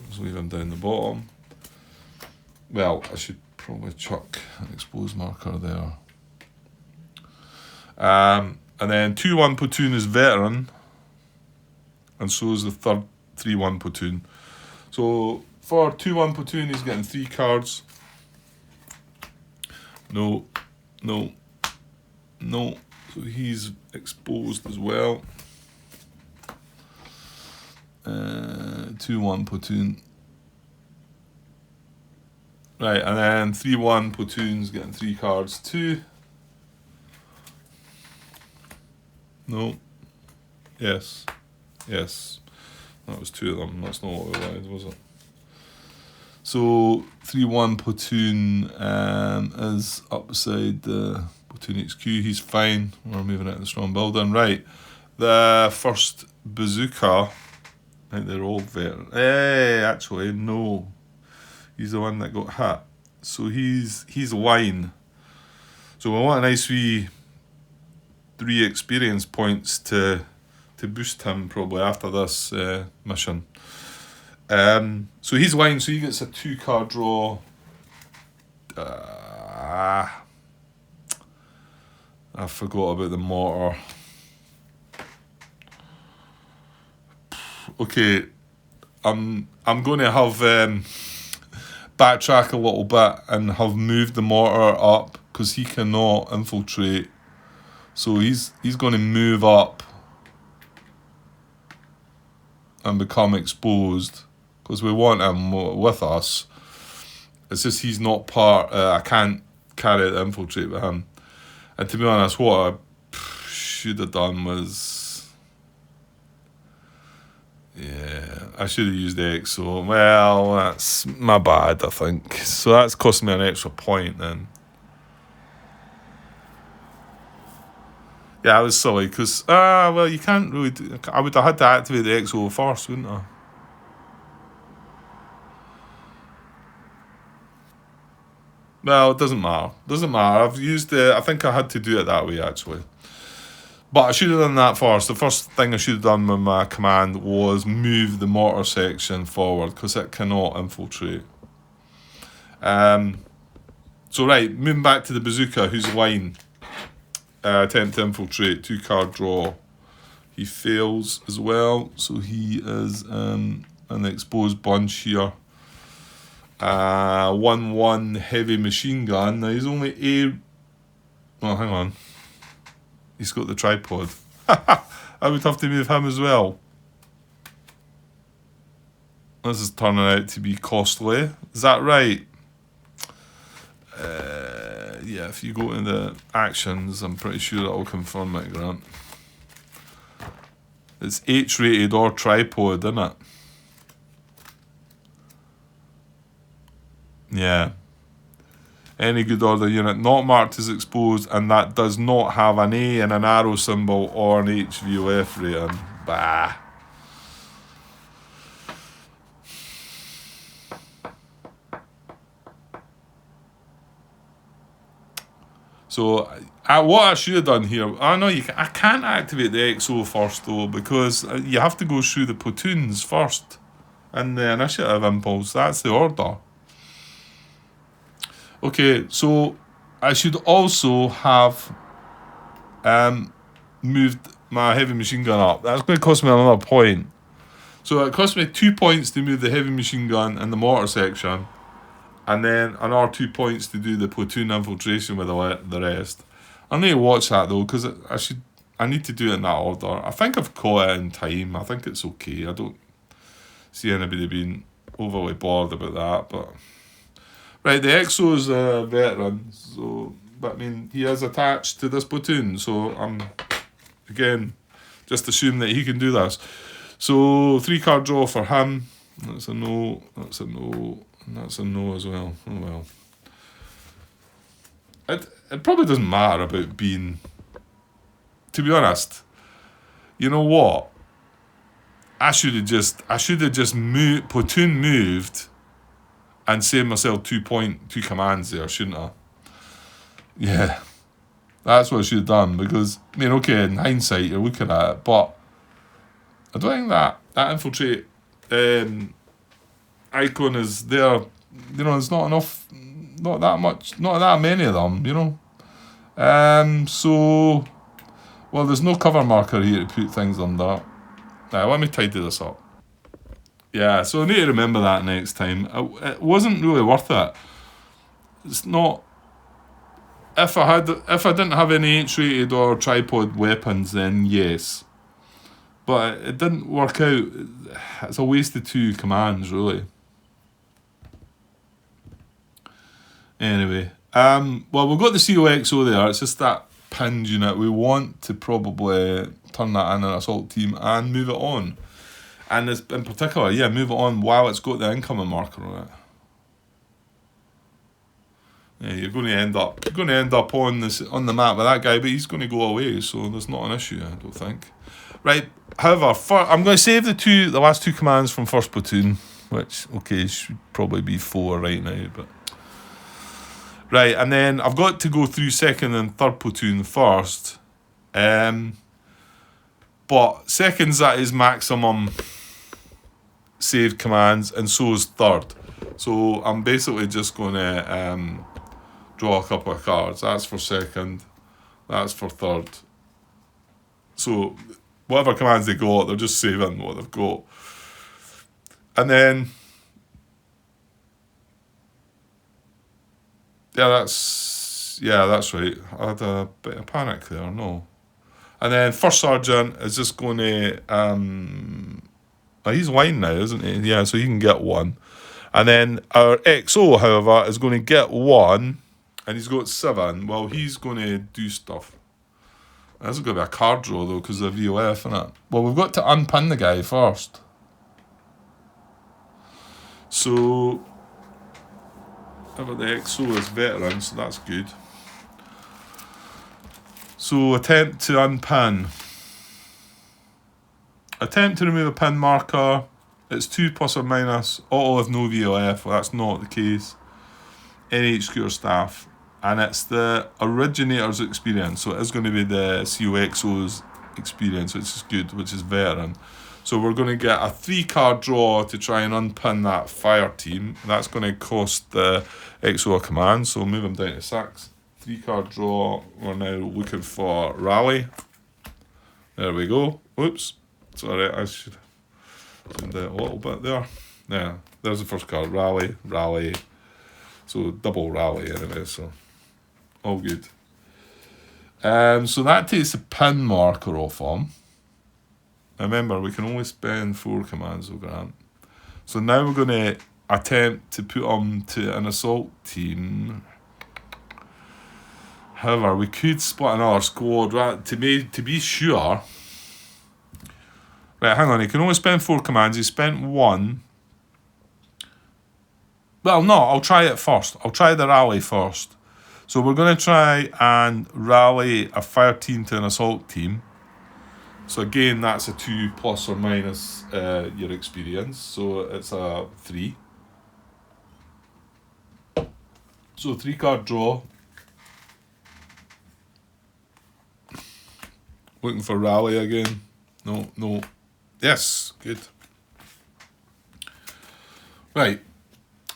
Just leave him down the bottom. Well, I should probably chuck an exposed marker there. And then 2-1 platoon is veteran. And so is the third 3-1 platoon. So for 2-1 platoon, he's getting 3 cards. No. So he's exposed as well. 2-1 platoon. Right, and then 3-1 platoon's getting 3 cards too. No. Yes. That was 2 of them. That's not what we wanted, was it? So 3-1 platoon is up beside the platoon HQ. He's fine. We're moving out of the strong building. Right. The first bazooka. I think they're all veteran. Actually, no. He's the one that got hit. So he's line. So we want a nice wee 3 experience points to boost him probably after this mission. So he's line, so he gets a 2-card draw. I forgot about the mortar. Okay, I'm going to have backtrack a little bit and have moved the mortar up because he cannot infiltrate. So he's going to move up and become exposed because we want him with us. It's just he's not part. I can't carry out the infiltrate with him. And to be honest, what I should have done was, yeah, I should have used the EXO. Well, that's my bad, I think. So that's cost me an extra point then. Yeah, I was silly because, well, you can't really I would have had to activate the EXO first, wouldn't I? Well, it doesn't matter. I've used it. I think I had to do it that way, actually. But I should have done that first. The first thing I should have done with my command was move the mortar section forward because it cannot infiltrate. So, right, moving back to the bazooka, who's line? Attempt to infiltrate, 2-card draw. He fails as well, so he is an exposed bunch here. 1-1 heavy machine gun. Now he's only a... Oh, hang on. He's got the tripod. I would have to move him as well. This is turning out to be costly. Is that right? Yeah, if you go to the actions, I'm pretty sure that will confirm it, Grant. It's H-rated or tripod, isn't it? Yeah. Any good order unit not marked as exposed and that does not have an A and an arrow symbol or an HVOF rating. Bah. So, what I should have done here, I can't activate the XO first though because you have to go through the platoons first and the initiative impulse. That's the order. Okay, so I should also have moved my heavy machine gun up. That's going to cost me another point. So it cost me 2 points to move the heavy machine gun and the mortar section, and then another 2 points to do the platoon infiltration with the rest. I need to watch that though because I need to do it in that order. I think I've caught it in time. I think it's okay. I don't see anybody being overly bored about that, but. Right, the EXO's a veteran, so, but I mean, he is attached to this platoon, so I'm, again, just assume that he can do this. So, 3-card draw for him. That's a no, and that's a no as well. Oh well. It probably doesn't matter about being, to be honest, you know what? I should have just platoon moved, and save myself 2 commands there, shouldn't I? Yeah. That's what I should have done because, I mean, okay, in hindsight, you're looking at it, but I don't think that infiltrate icon is there. You know, there's not enough, not that many of them, you know. So, well, there's no cover marker here to put things under. Now, let me tidy this up. Yeah, so I need to remember that next time. It wasn't really worth it. It's not. If I didn't have any H-rated or tripod weapons, then yes. But it didn't work out. It's a waste of 2 commands, really. Anyway, well, we've got the COXO there. It's just that pinned unit. We want to probably turn that in an assault team and move it on. And it's, in particular, yeah, move it on while it's got the incoming marker on it. Yeah, you're going to end up on the map with that guy, but he's going to go away, so there's not an issue, I don't think. Right. However, I'm going to save the last 2 commands from first platoon, which should probably be 4 right now, but right. And then I've got to go through second and third platoon first. But second's at his maximum saved commands, and so is third. So I'm basically just going to draw a couple of cards. That's for second. That's for third. So whatever commands they got, they're just saving what they've got. And then, that's right. I had a bit of panic there, no. And then first sergeant is just going to, he's line now, isn't he? Yeah, so he can get 1. And then our XO, however, is going to get 1, and he's got 7. Well, he's going to do stuff. This is going to be a card draw, though, because of the VOF, isn't it? Well, we've got to unpin the guy first. So, however, the XO is veteran, so that's good. So, attempt to unpin. Attempt to remove a pin marker. It's 2 plus or minus. Auto with no VOF. Well, that's not the case. Any HQ or staff. And it's the originator's experience. So it is going to be the COXO's experience, which is good, which is veteran. So we're going to get a 3-card draw to try and unpin that fire team. That's going to cost the XO a command. So we'll move him down to 6. 3-card draw. We're now looking for rally. There we go. Oops. Sorry, I should zoomed out a little bit there. Yeah, there's the first card. Rally, rally. So double rally anyway, so all good. So that takes the pin marker off him. Remember, we can only spend 4 commands over Grant. So now we're going to attempt to put him to an assault team. However, we could split another squad to be sure. Right, hang on, he can only spend 4 commands. He spent 1. Well, no, I'll try it first. I'll try the rally first. So we're going to try and rally a fire team to an assault team. So again, that's a 2 plus or minus your experience. So it's a 3. So 3-card draw. Looking for rally again. No. Yes, good. Right.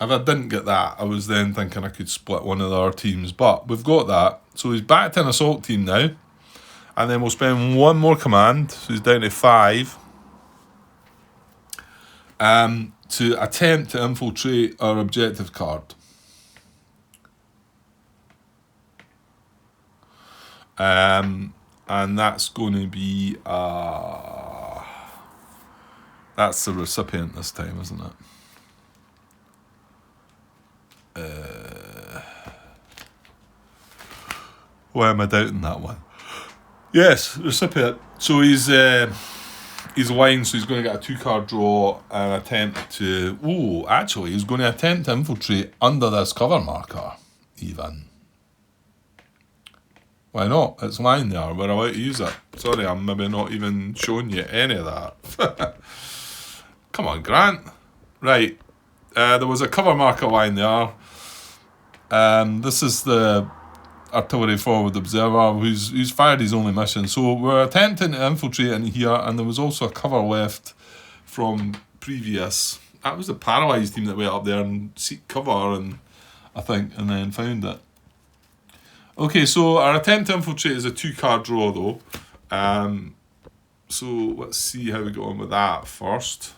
If I didn't get that, I was then thinking I could split one of the other teams. But we've got that. So he's back to an assault team now. And then we'll spend 1 more command. So he's down to 5. To attempt to infiltrate our objective card. And that's going to be... that's the recipient this time, isn't it? Why am I doubting that one? Yes, recipient. So he's line, so he's going to get a 2-card draw and attempt to... Oh, actually, he's going to attempt to infiltrate under this cover marker, even. Why not? It's line there. We're allowed to use it. Sorry, I'm maybe not even showing you any of that. Come on, Grant. Right. There was a cover marker line there. This is the artillery forward observer who's fired his only mission. So we're attempting to infiltrate in here, and there was also a cover left from previous. That was the paralysed team that went up there and seeked cover, and I think, and then found it. Okay, so our attempt to infiltrate is a 2-card draw though. So let's see how we go on with that first.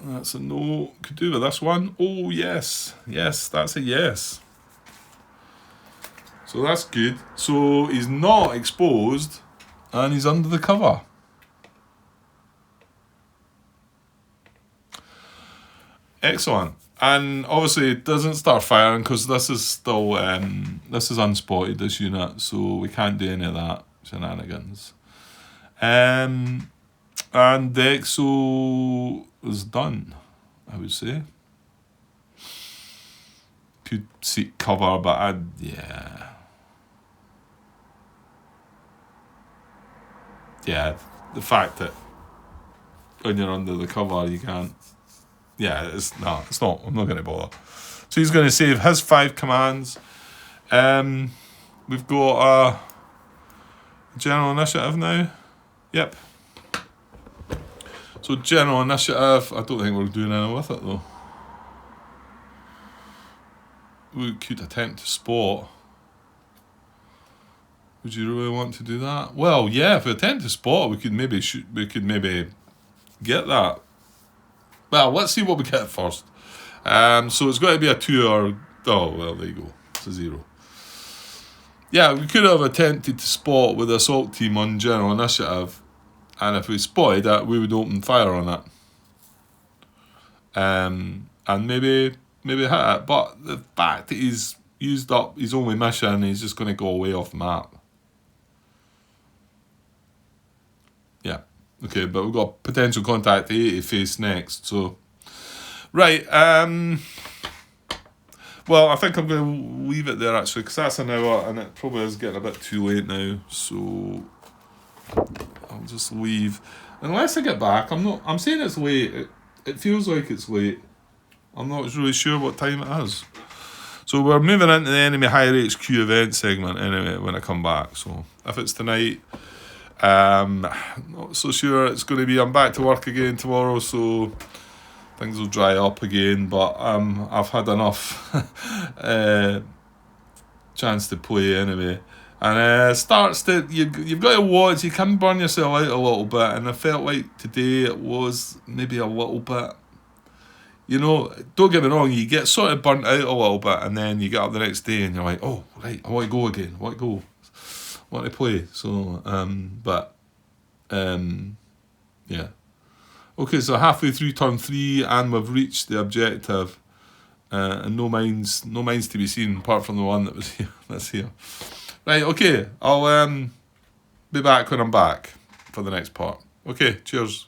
That's a no. Could do with this one. Oh, yes. Yes, that's a yes. So that's good. So he's not exposed and he's under the cover. Excellent. And obviously it doesn't start firing because this is still, this is unspotted, this unit, so we can't do any of that shenanigans. And the EXO is done, I would say. Could seek cover, but yeah. Yeah, the fact that when you're under the cover you can't. Yeah, it's not. I'm not going to bother. So he's going to save his 5 commands. We've got a general initiative now. Yep. So general initiative, I don't think we're doing anything with it though. We could attempt to spot. Would you really want to do that? Well, yeah, if we attempt to spot, we could maybe get that. Well, let's see what we get first. So it's got to be a 2 or... Oh, well, there you go. It's a 0. Yeah, we could have attempted to spot with assault team on general initiative, and if we spotted it, we would open fire on it. And maybe hit it. But the fact that he's used up his only mission, he's just going to go away off the map. Yeah. Okay, but we've got potential contact 80 to face next, so... Right, well, I think I'm going to leave it there, actually, because that's an hour, and it probably is getting a bit too late now, so... I'll just leave. Unless I get back, I'm saying it's late. It feels like it's late. I'm not really sure what time it is. So we're moving into the enemy higher HQ event segment anyway when I come back. So if it's tonight, not so sure it's going to be. I'm back to work again tomorrow, so things will dry up again. But I've had enough chance to play anyway. And starts to you've got to watch. You can burn yourself out a little bit, and I felt like today it was maybe a little bit. You know, don't get me wrong, you get sort of burnt out a little bit, and then you get up the next day and you're like, oh, right, I want to go again, I want to play. So, yeah. Okay, so halfway through turn 3, and we've reached the objective, and no mines to be seen apart from the one that's here. Right, okay, I'll be back when I'm back for the next part. Okay, cheers.